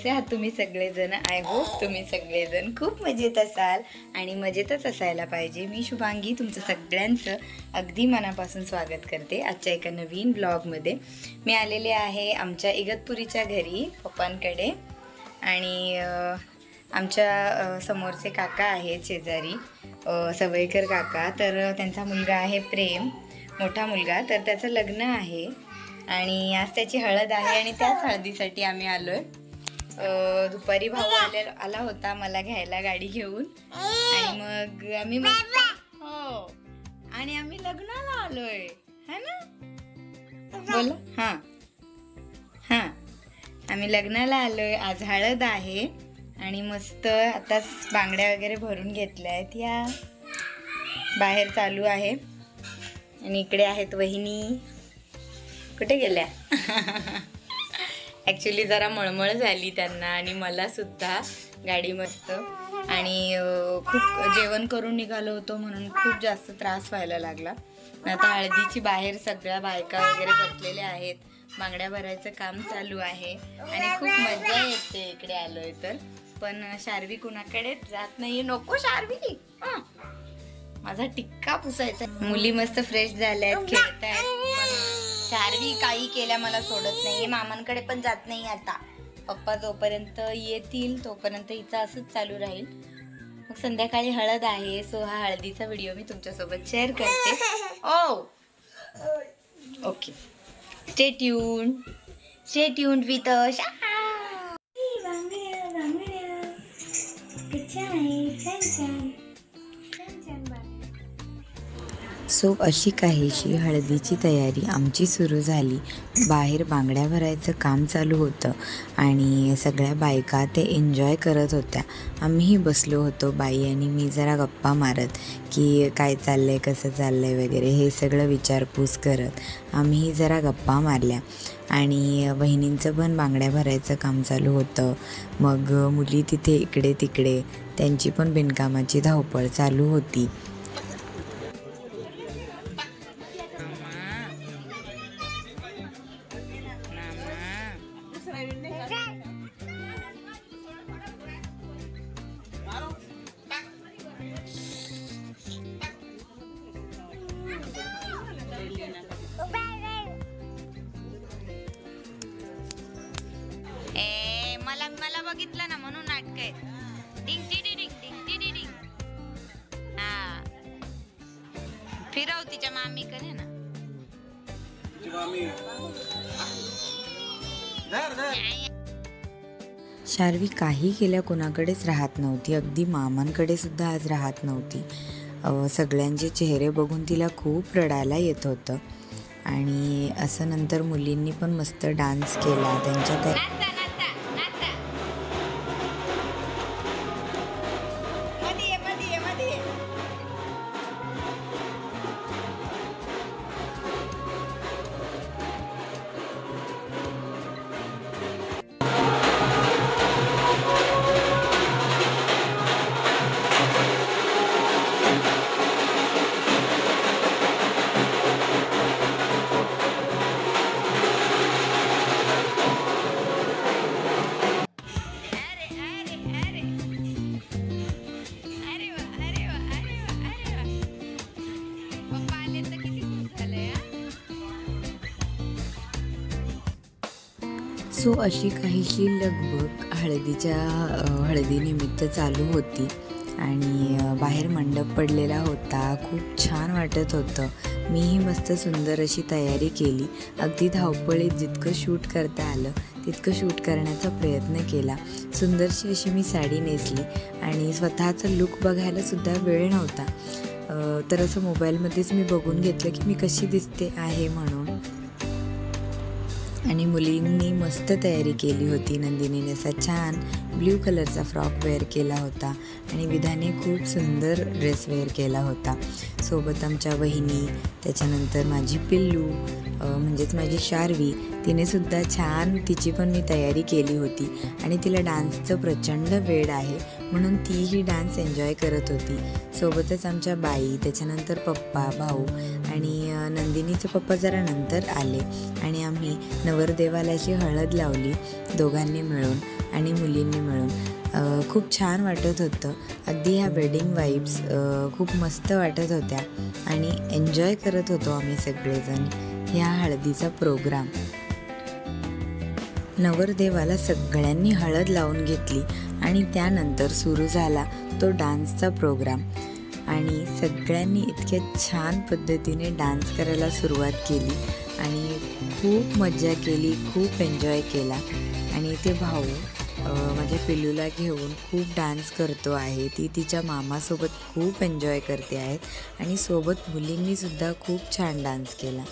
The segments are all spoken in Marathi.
कसे आहात तुम्ही सगळेजण? आय होप तुम्ही सगळेजण खूप मजेत असाल आणि मजेतच असायला पाहिजे. मी शुभांगी तुमचं सगळ्यांचं अगदी मनापासून स्वागत करते आजच्या एका नवीन ब्लॉगमध्ये. मी आलेले आहे आमच्या इगतपुरीच्या घरी पप्पांकडे आणि आमच्या समोरचे काका आहेत शेजारी सवयकर काका. तर त्यांचा मुलगा आहे प्रेम, मोठा मुलगा. तर त्याचं लग्न आहे आणि आज त्याची हळद आहे आणि त्याच हळदीसाठी आम्ही आलोय. दुपारी भाऊ आला होता मला घ्यायला गाडी घेऊन आणि मग आम्ही हो आणि आम्ही लग्नाला आलोय है ना. बोल हां हां आम्ही लग्नाला आलोय. आज हळद आहे आणि मस्त आता बांगड्या वगैरे भरून घेतल्या आहेत. या बाहेर चालू आहे आणि इकडे आहेत वहिनी. कुठे गेल्या? ॲक्च्युली जरा मळमळ झाली त्यांना आणि मला सुद्धा. गाडी मस्त आणि खूप जेवण करून निघालो होतो म्हणून खूप जास्त त्रास व्हायला लागला. आता हळदीची बाहेर सगळ्या बायका वगैरे बसलेल्या आहेत. बांगड्या भरायचं काम चालू आहे आणि खूप मजा येते इकडे आलोय तर. पण शार्वी कुणाकडेच जात नाही. नको शार्वी, माझा टिक्का पुसायचा. मुली मस्त फ्रेश झाल्यात, खेळतायत. शार्वी काही केल्या मला सोडत नाही. मामांकडे पण जात नाही आता. पप्पा जोपर्यंत येतील तोपर्यंत हिचं असंच चालू राहील. मग संध्याकाळी हळद आहे सो हा हळदीचा व्हिडिओ मी तुमच्यासोबत शेअर करते. Okay, stay tuned with so अशी काहीशी हळदीची तयारी आमची सुरू झाली. बाहेर बांगड्या भरायचं काम चालू होतं आणि सगळ्या बायका ते एन्जॉय करत होत्या. आम्हीही बसलो होतो बाई आणि मी जरा गप्पा मारत की काय चाललं आहे, कसं चाललं आहे वगैरे हे सगळं विचारपूस करत आम्हीही जरा गप्पा मारल्या. आणि बहिणींचं पण बांगड्या भरायचं काम चालू होतं. मग मुली तिथे इकडे तिकडे त्यांची पण बिनकामाची धावपळ चालू होती. मला बघितलं ना म्हणून नाटक आहेत. डिंग डिंग डिंग डिंग डिंग डिंग. हा फिरव तिच्या मामीकडे ना. शार्वी काही केल्या कोणाकडेच राहत नव्हती. अगदी मामांकडे सुद्धा आज राहत नव्हती. सगळ्यांचे चेहरे बघून तिला खूप रडायला येत होतं. आणि असं नंतर मुलींनी पण मस्त डान्स केला त्यांच्या सो अशी काहीशी लगबग हळदीनिमित्त चालू होती आणि बाहेर मंडप पडलेला होता. खूप छान वाटत होतं. मीही मस्त सुंदर अशी तयारी केली. अगदी धावपळीत जितकं शूट करता आलं तितकं शूट करण्याचा प्रयत्न केला. सुंदरशी अशी मी साडी नेसली आणि स्वतःचा लुक बघायला सुद्धा वेळ नव्हता. तर असं मोबाईलमध्येच मी बघून घेतलं की मी कशी दिसते आहे म्हणून. आणि मुलींनी मस्त तयारी केली होती. नंदिनीने असा छान ब्ल्यू कलरचा फ्रॉक वेअर केला होता आणि विधाने खूप सुंदर ड्रेस वेअर केला होता. सोबत आमच्या वहिनी, त्याच्यानंतर माझी पिल्लू म्हणजेच माझी शार्वी, तिने सुद्धा छान तिची पण मी तयारी केली होती आणि तिला डान्सचं प्रचंड वेड आहे म्हणून तीही डान्स एन्जॉय करत होती. सोबतच आमच्या बाई, त्याच्यानंतर पप्पा, भाऊ आणि नंदिनीचे पप्पा जरा नंतर आले आणि आम्ही नवरदेवाला अशी हळद लावली दोघांनी मिळून आणि मुलींनी मिळून. खूप छान वाटत होतं. अगदी ह्या वेडिंग वाईब्स खूप मस्त वाटत होत्या आणि एन्जॉय करत होतो आम्ही सगळेजण ह्या हळदीचा प्रोग्राम. नवरदेवाला सगळ्यांनी हळद लावून घेतली आणि त्यानंतर सुरू झाला तो डान्सचा प्रोग्राम आणि सगळ्यांनी इतक्या छान पद्धतीने डान्स करायला सुरुवात केली आणि खूप मजा केली, खूप एन्जॉय केला. आणि इथे भाऊ माझ्या पिल्लूला घेऊन खूप डान्स करतो आहे. ती तिच्या मामासोबत खूप एन्जॉय करते आहेत आणि सोबत मुलींनीसुद्धा खूप छान डान्स केला.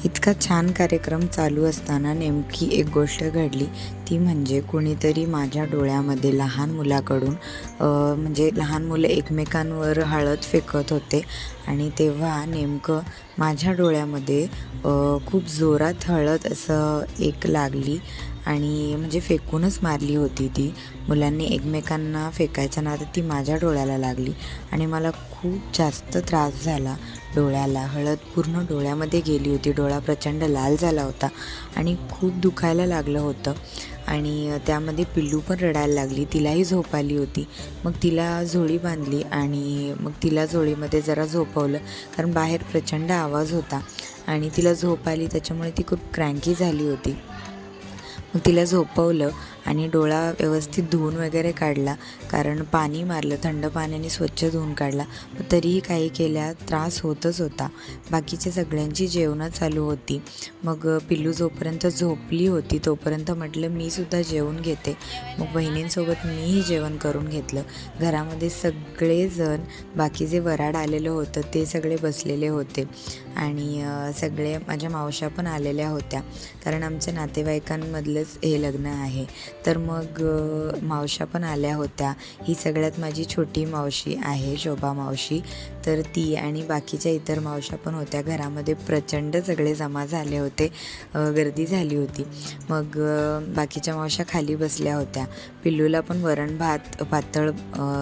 इतका छान कार्यक्रम चालू असताना नेमकी एक गोष्ट घडली. ती म्हणजे कोणीतरी माझ्या डोळ्यामध्ये लहान मुलाकडून म्हणजे लहान मुलं एकमेकांवर हळद फेकत होते आणि तेव्हा नेमकं माझ्या डोळ्यामध्ये खूप जोरात हळद असं एक लागली आणि म्हणजे फेकूनच मारली होती ती. मुलांनी एकमेकांना फेकायच्या नादात ती माझ्या डोळ्याला लागली आणि मला खूप जास्त त्रास झाला. डोळ्याला हळद पूर्ण डोळ्यामध्ये गेली होती. डोळा प्रचंड लाल झाला होता आणि खूप दुखायला लागलं होतं आणि त्यामध्ये पिल्लू पण रडायला लागली. तिलाही झोप आली होती. मग तिला झोळी बांधली आणि मग तिला झोळीमध्ये जरा झोपवलं कारण बाहेर प्रचंड आवाज होता आणि तिला झोप आली त्याच्यामुळे ती खूप क्रँकी झाली होती. मग तिला झोपवलं आणि डोळा व्यवस्थित धुवून वगैरे काढला कारण पाणी मारलं, थंड पाण्याने स्वच्छ धुवून काढला. पण तरीही काही केल्या त्रास होतच होता. बाकीच्या सगळ्यांची जेवणं चालू होती. मग पिल्लू जोपर्यंत झोपली होती तोपर्यंत म्हटलं मीसुद्धा जेवून घेते. मग बहिणींसोबत मीही जेवण करून घेतलं. घरामध्ये सगळेजण बाकी जे वराड आलेलं होतं ते सगळे बसलेले होते आणि सगळे माझ्या मावश्या पण आलेल्या होत्या कारण आमच्या नातेवाईकांमधलंच हे लग्न आहे. तर मग मावश्या पण आल्या होत्या. ही सगळ्यात माझी छोटी मावशी आहे, शोभा मावशी. तर ती आणि बाकीच्या इतर मावश्या पण होत्या. घरामध्ये प्रचंड सगळे जमा झाले होते, गर्दी झाली होती. मग बाकीच्या मावश्या खाली बसल्या होत्या. पिल्लूला पण वरण भात, पातळ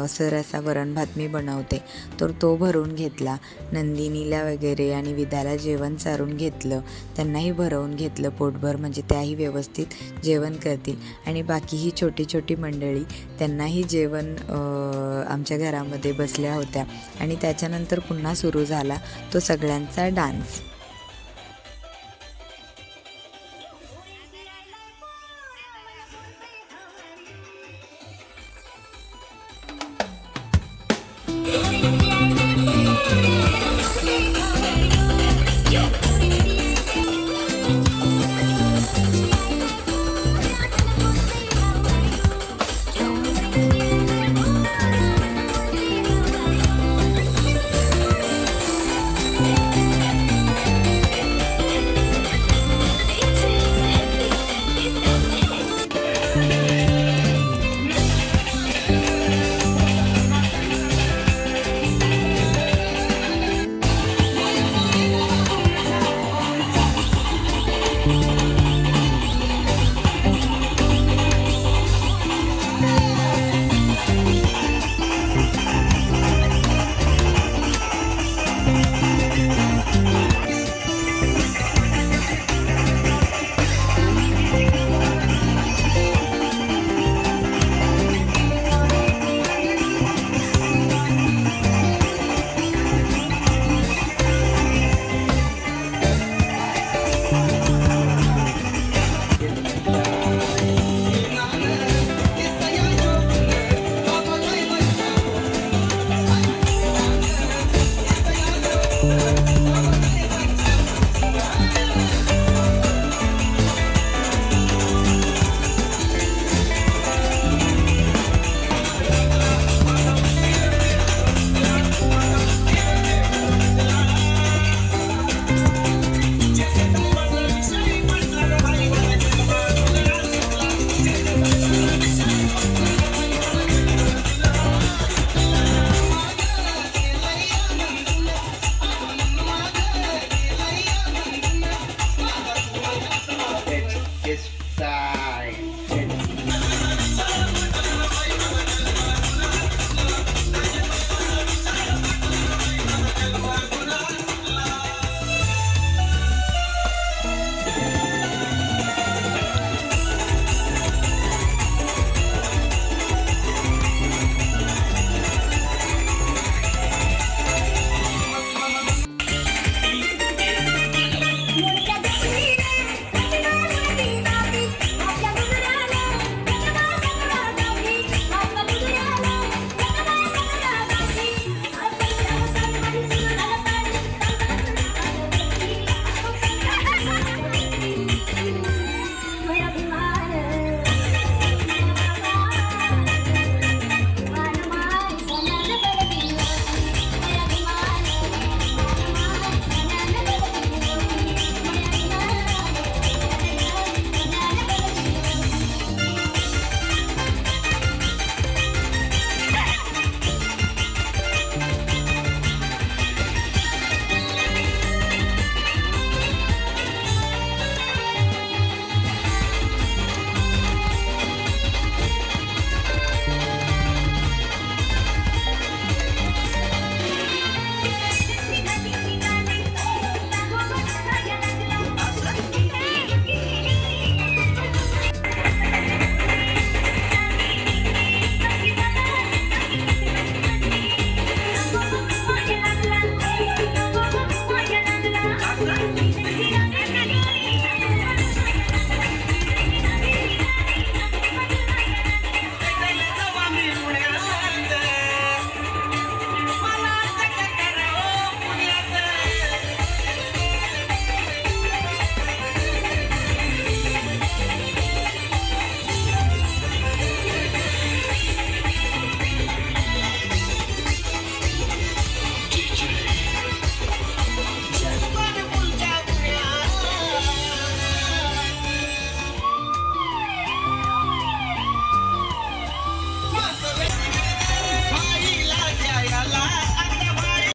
सर असा वरण भात मी बनवते तर तो भरून घेतला. नंदिनीला वगैरे आणि विद्याला जेवण चारून घेतलं. त्यांनाही भरवून घेतलं पोटभर म्हणजे त्याही व्यवस्थित जेवण करतील. आणि बाकी ही छोटी छोटी मंडळी त्यांनाही जेवण आमच्या घरामध्ये बसल्या होत्या आणि त्याच्यानंतर पुन्हा सुरू झाला तो सगळ्यांचा डान्स.